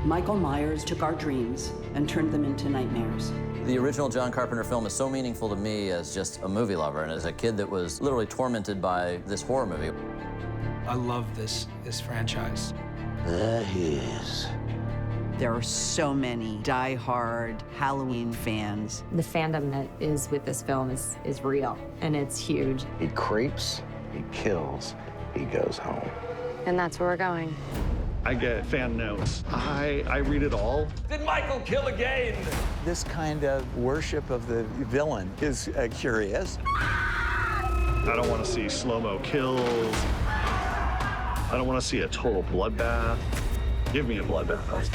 Michael Myers took our dreams and turned them into nightmares. The original John Carpenter film is so meaningful to me as just a movie lover and as a kid that was literally tormented by this horror movie. I love this franchise. There he is. There are so many die-hard Halloween fans. The fandom that is with this film is real, and it's huge. He creeps, he kills, he goes home. And that's where we're going. I get fan notes. I read it all. Did Michael kill again? This kind of worship of the villain is curious. I don't want to see slow-mo kills. I don't want to see a total bloodbath. Give me a bloodbath.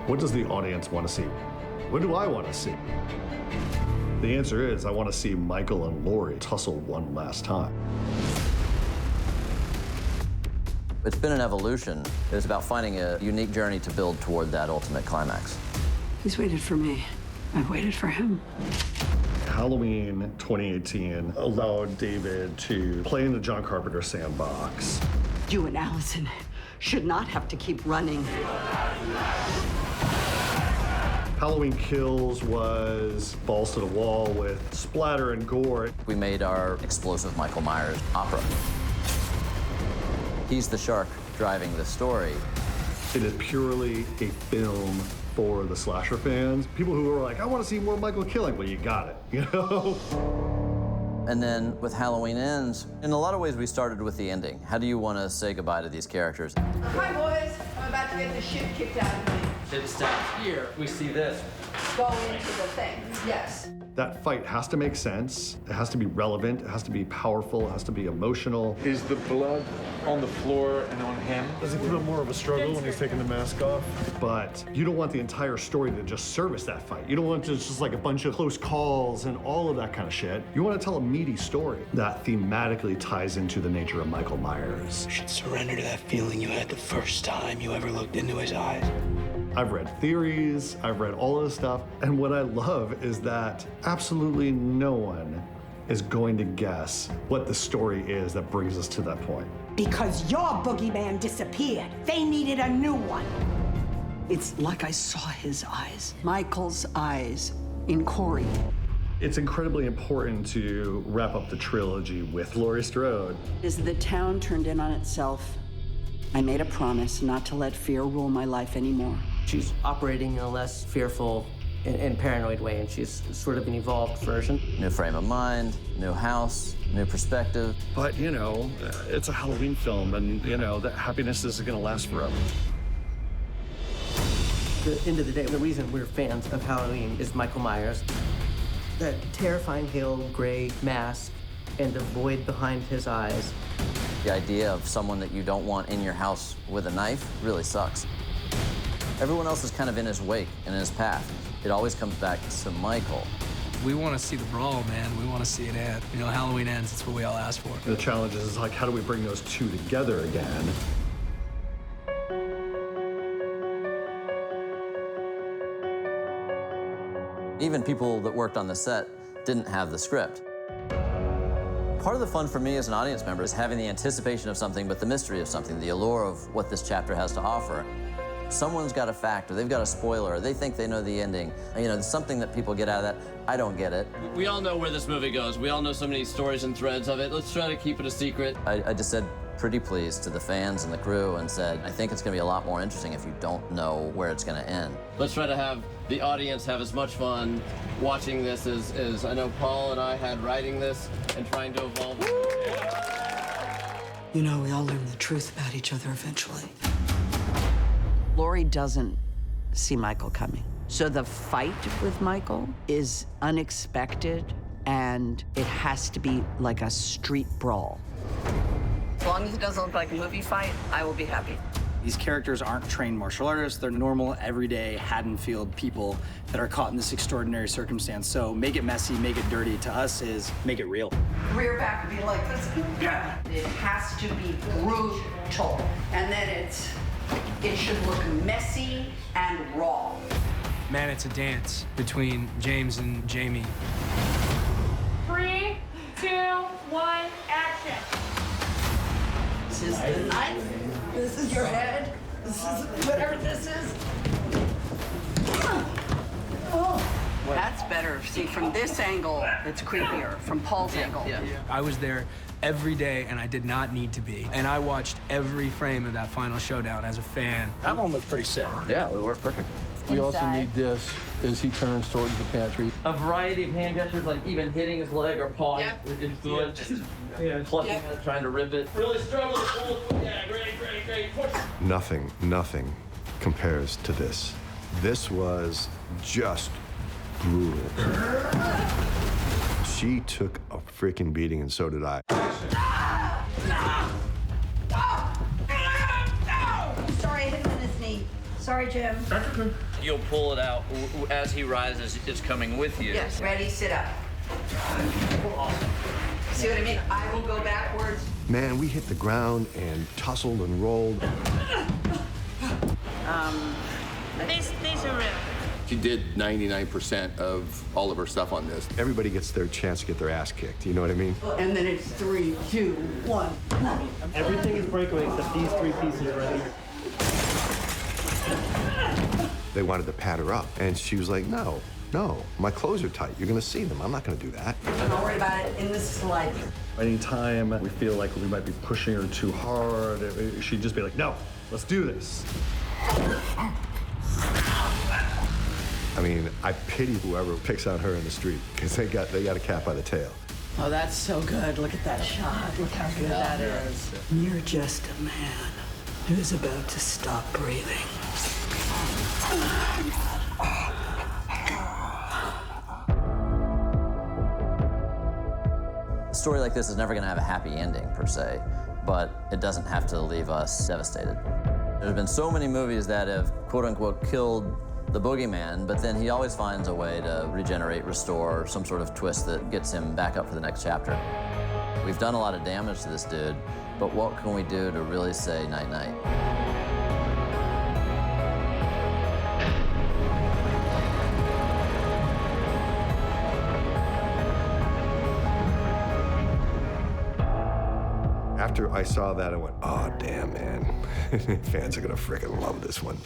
What does the audience want to see? What do I want to see? The answer is I want to see Michael and Laurie tussle one last time. It's been an evolution. It's about finding a unique journey to build toward that ultimate climax. He's waited for me. I've waited for him. Halloween 2018 allowed David to play in the John Carpenter sandbox. You and Allison should not have to keep running. Halloween Kills was balls to the wall with splatter and gore. We made our explosive Michael Myers opera. He's the shark driving the story. It is purely a film for the slasher fans. People who are like, I want to see more Michael killing. Well, you got it, you know? And then with Halloween Ends, in a lot of ways we started with the ending. How do you want to say goodbye to these characters? Hi, boys. I'm about to get the shit kicked out of me. It stops here. We see this. Go into the thing. Yes. That fight has to make sense. It has to be relevant. It has to be powerful. It has to be emotional. Is the blood on the floor and on him? Does he put up more of a struggle when he's taking the mask off? But you don't want the entire story to just service that fight. You don't want to just like a bunch of close calls and all of that kind of shit. You want to tell a meaty story that thematically ties into the nature of Michael Myers. You should surrender to that feeling you had the first time you ever looked into his eyes. I've read theories, I've read all of this stuff, and what I love is that absolutely no one is going to guess what the story is that brings us to that point. Because your boogeyman disappeared. They needed a new one. It's like I saw his eyes, Michael's eyes, in Corey. It's incredibly important to wrap up the trilogy with Laurie Strode. As the town turned in on itself, I made a promise not to let fear rule my life anymore. She's operating in a less fearful and paranoid way, and she's sort of an evolved version. New frame of mind, new house, new perspective. But, you know, it's a Halloween film, and, you know, that happiness isn't going to last forever. At the end of the day, the reason we're fans of Halloween is Michael Myers. That terrifying pale gray mask and the void behind his eyes. The idea of someone that you don't want in your house with a knife really sucks. Everyone else is kind of in his wake and in his path. It always comes back to Michael. We want to see the brawl, man. We want to see it end. You know, Halloween Ends, that's what we all asked for. The challenge is like, how do we bring those two together again? Even people that worked on the set didn't have the script. Part of the fun for me as an audience member is having the anticipation of something, but the mystery of something, the allure of what this chapter has to offer. Someone's got a fact, or they've got a spoiler, or they think they know the ending. You know, there's something that people get out of that. I don't get it. We all know where this movie goes. We all know so many stories and threads of it. Let's try to keep it a secret. I just said pretty please to the fans and the crew and said, I think it's gonna be a lot more interesting if you don't know where it's gonna end. Let's try to have the audience have as much fun watching this as I know Paul and I had writing this and trying to evolve. You know, we all learn the truth about each other eventually. Laurie doesn't see Michael coming. So the fight with Michael is unexpected, and it has to be like a street brawl. As long as it doesn't look like a movie fight, I will be happy. These characters aren't trained martial artists. They're normal, everyday, Haddonfield people that are caught in this extraordinary circumstance. So make it messy, make it dirty. To us is make it real. Rear back would be like this. It has to be brutal. And then it should look messy and raw. Man, it's a dance between James and Jamie. 3, 2, 1, action. This is the knife. This is your head. This is whatever this is. Oh. That's better. See, from this angle, it's creepier. From Paul's angle. Yeah. I was there every day, and I did not need to be. And I watched every frame of that final showdown as a fan. That one was pretty sick. Yeah, it worked perfect. We also need this as he turns towards the pantry. A variety of hand gestures, like even hitting his leg or paw is good. Plucking it, trying to rip it. Really struggle to pull it. Yeah, great. Push. Nothing compares to this. This was just brutal. She took a freaking beating, and so did I. Sorry, I hit him in his knee. Sorry, Jim. You'll pull it out as he rises. It's coming with you. Yes. Ready, sit up. See what I mean? I will go backwards. Man, we hit the ground and tussled and rolled. These are real. She did 99% of all of her stuff on this. Everybody gets their chance to get their ass kicked, you know what I mean? And then it's 3, 2, 1. Everything is breakaway except these 3 pieces right here. They wanted to pat her up, and she was like, no, my clothes are tight. You're gonna see them. I'm not gonna do that. Don't worry about it. In the slide. Anytime we feel like we might be pushing her too hard, she'd just be like, no, let's do this. I mean, I pity whoever picks on her in the street, because they got a cat by the tail. Oh, that's so good. Look at that shot. Look how good that is. You're just a man who's about to stop breathing. A story like this is never going to have a happy ending, per se, but it doesn't have to leave us devastated. There's been so many movies that have, quote-unquote, killed the boogeyman, but then he always finds a way to regenerate, restore, some sort of twist that gets him back up for the next chapter. We've done a lot of damage to this dude, but what can we do to really say night-night? After I saw that, I went, oh, damn, man. Fans are gonna frickin' love this one.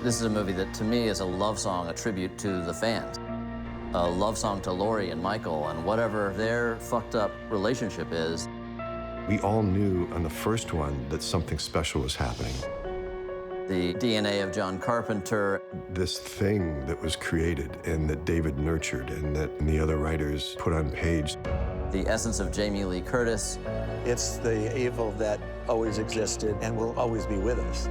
This is a movie that, to me, is a love song, a tribute to the fans. A love song to Laurie and Michael and whatever their fucked up relationship is. We all knew on the first one that something special was happening. The DNA of John Carpenter. This thing that was created and that David nurtured and that the other writers put on page. The essence of Jamie Lee Curtis. It's the evil that always existed and will always be with us.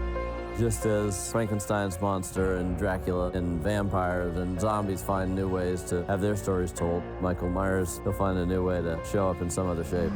Just as Frankenstein's monster and Dracula and vampires and zombies find new ways to have their stories told, Michael Myers, he'll find a new way to show up in some other shape.